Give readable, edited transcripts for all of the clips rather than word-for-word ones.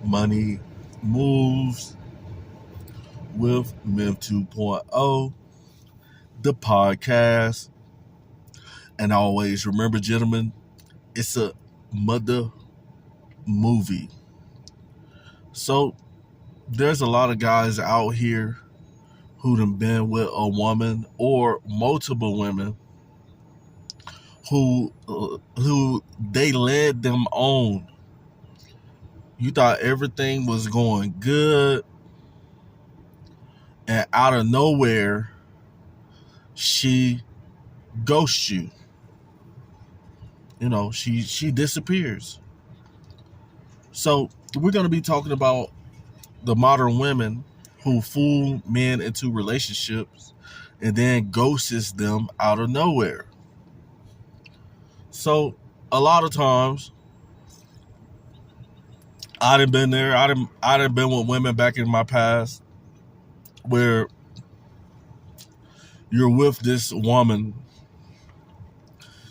Money Moves with Mem 2.0, the podcast. And always remember, gentlemen, it's a mother movie. So there's a lot of guys out here who done been with a woman or multiple women who they led them on. You thought everything was going good, and out of nowhere, she ghosts you. She disappears. So we're gonna be talking about the modern women who fool men into relationships and then ghosts them out of nowhere. So a lot of times I done been there. I done been with women back in my past where you're with this woman.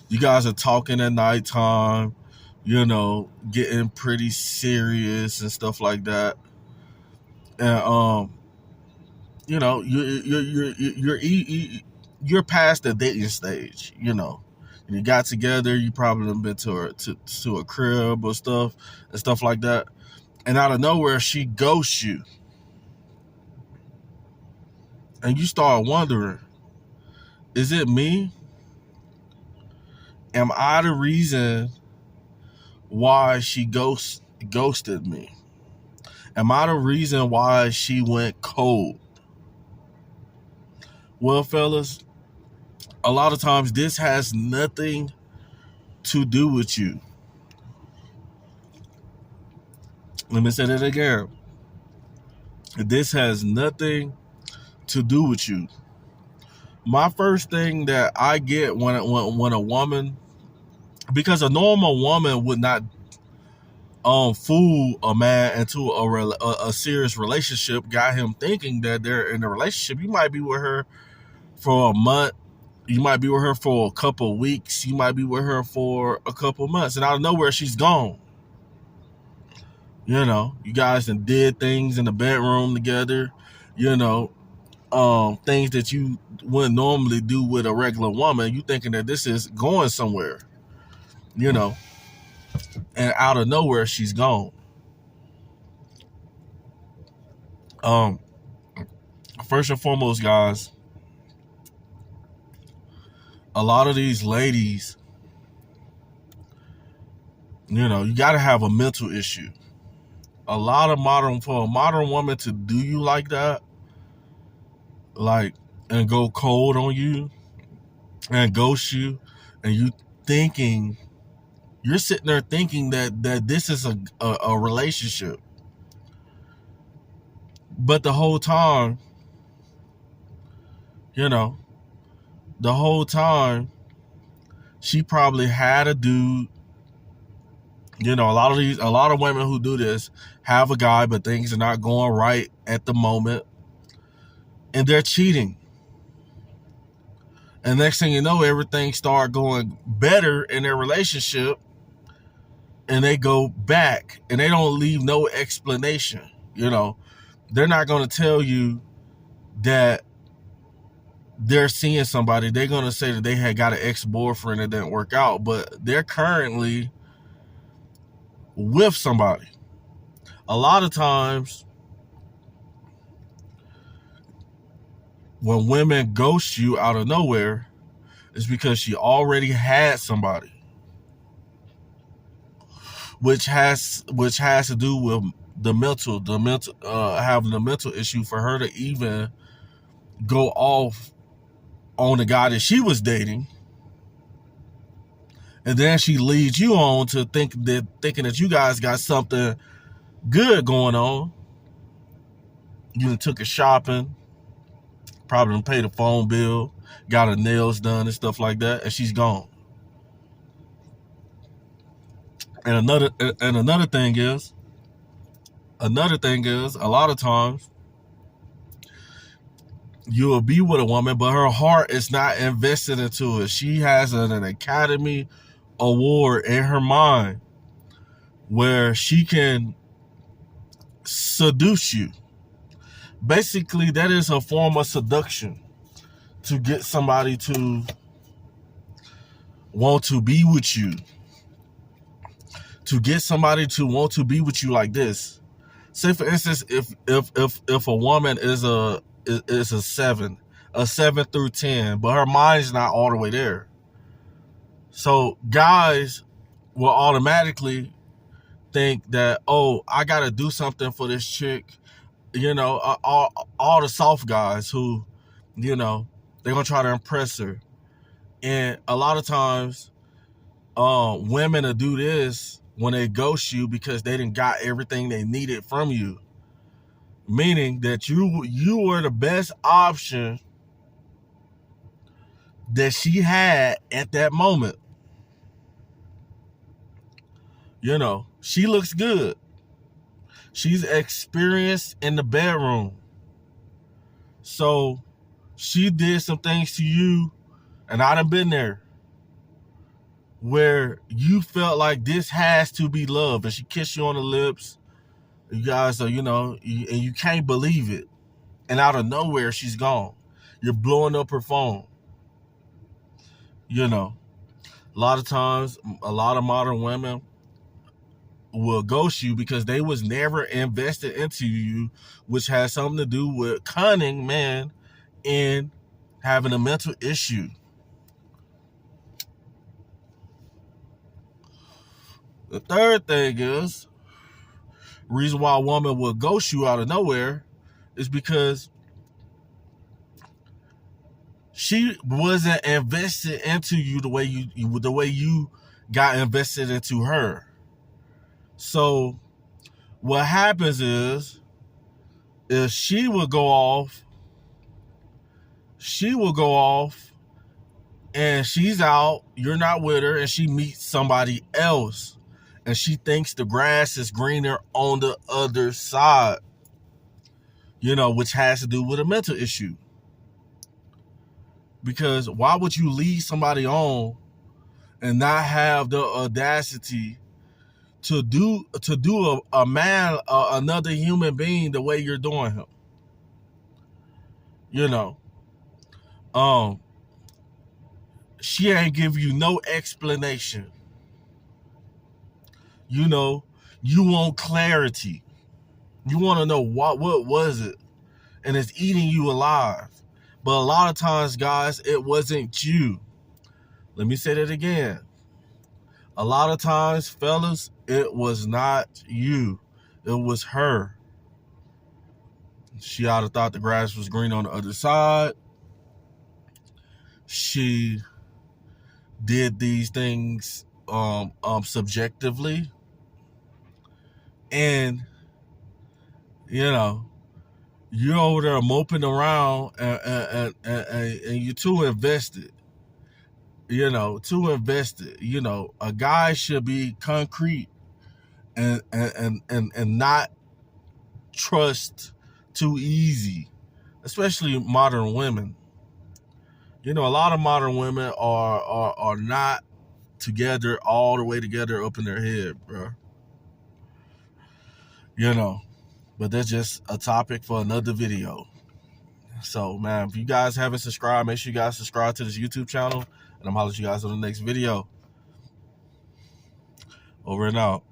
You guys are talking at nighttime, getting pretty serious and stuff like that. And you're past the dating stage. And you got together. You probably done been to a crib or stuff like that. And out of nowhere, she ghosts you, and you start wondering, is it me? Am I the reason why she ghosted me? Am I the reason why she went cold? Well, fellas, a lot of times this has nothing to do with you. Let me say that again. This has nothing to do with you. My first thing that I get when a woman, because a normal woman would not fool a man into a serious relationship, got him thinking that they're in a relationship. You might be with her for a month, you might be with her for a couple of weeks, you might be with her for a couple of months, and out of nowhere she's gone. You guys did things in the bedroom together, things that you wouldn't normally do with a regular woman. You thinking that this is going somewhere, and out of nowhere she's gone. First and foremost, guys, a lot of these ladies, you got to have a mental issue. For a modern woman to do you like that, and go cold on you and ghost you, and you're sitting there thinking that this is a relationship. But the whole time, she probably had a dude. A lot of women who do this have a guy, but things are not going right at the moment, and they're cheating. And next thing you know, everything start going better in their relationship, and they go back, and they don't leave no explanation. They're not going to tell you that they're seeing somebody. They're going to say that they had got an ex-boyfriend that didn't work out, but they're currently with somebody. A lot of times when women ghost you out of nowhere, it's because she already had somebody, which has to do with having the mental issue for her to even go off on the guy that she was dating. And then she leads you on to thinking that you guys got something good going on. You done took her shopping, probably done paid a phone bill, got her nails done and stuff like that, and she's gone. And another thing is, a lot of times you'll be with a woman, but her heart is not invested into it. She has an Academy Award in her mind where she can seduce you. Basically, that is a form of seduction to get somebody to want to be with you. To get somebody to want to be with you like this. Say for instance, if a woman is a 7 through 10, but her mind's not all the way there. So guys will automatically think that, oh, I gotta do something for this chick. You know, all the soft guys who, you know, they're gonna try to impress her. And a lot of times, women will do this when they ghost you because they didn't got everything they needed from you. Meaning that you were the best option that she had at that moment. You know, she looks good. She's experienced in the bedroom. So she did some things to you, and I done been there, where you felt like this has to be love, and she kissed you on the lips. You guys are, you know, and you can't believe it. And out of nowhere, she's gone. You're blowing up her phone. You know, a lot of times, a lot of modern women will ghost you because they was never invested into you, which has something to do with cunning, man, and having a mental issue. The third thing is, reason why a woman will ghost you out of nowhere is because she wasn't invested into you the way you got invested into her. So what happens is she will go off and she's out, you're not with her, and she meets somebody else, and she thinks the grass is greener on the other side, you know, which has to do with a mental issue. Because why would you lead somebody on and not have the audacity to do a man, another human being the way you're doing him? You know, she ain't give you no explanation. You know, you want clarity. You want to know what was it, and it's eating you alive. But a lot of times, guys, it wasn't you. Let me say that again. A lot of times, fellas, it was not you. It was her. She ought to thought the grass was green on the other side. She did these things subjectively. And, you know, you're over there moping around and you're too invested. You know, too invested. You know, a guy should be concrete and not trust too easy, especially modern women. You know, a lot of modern women are not together all the way together up in their head, bro. You know, but that's just a topic for another video. So, man, if you guys haven't subscribed, make sure you guys subscribe to this YouTube channel, and I'm holler at you guys on the next video. Over and out.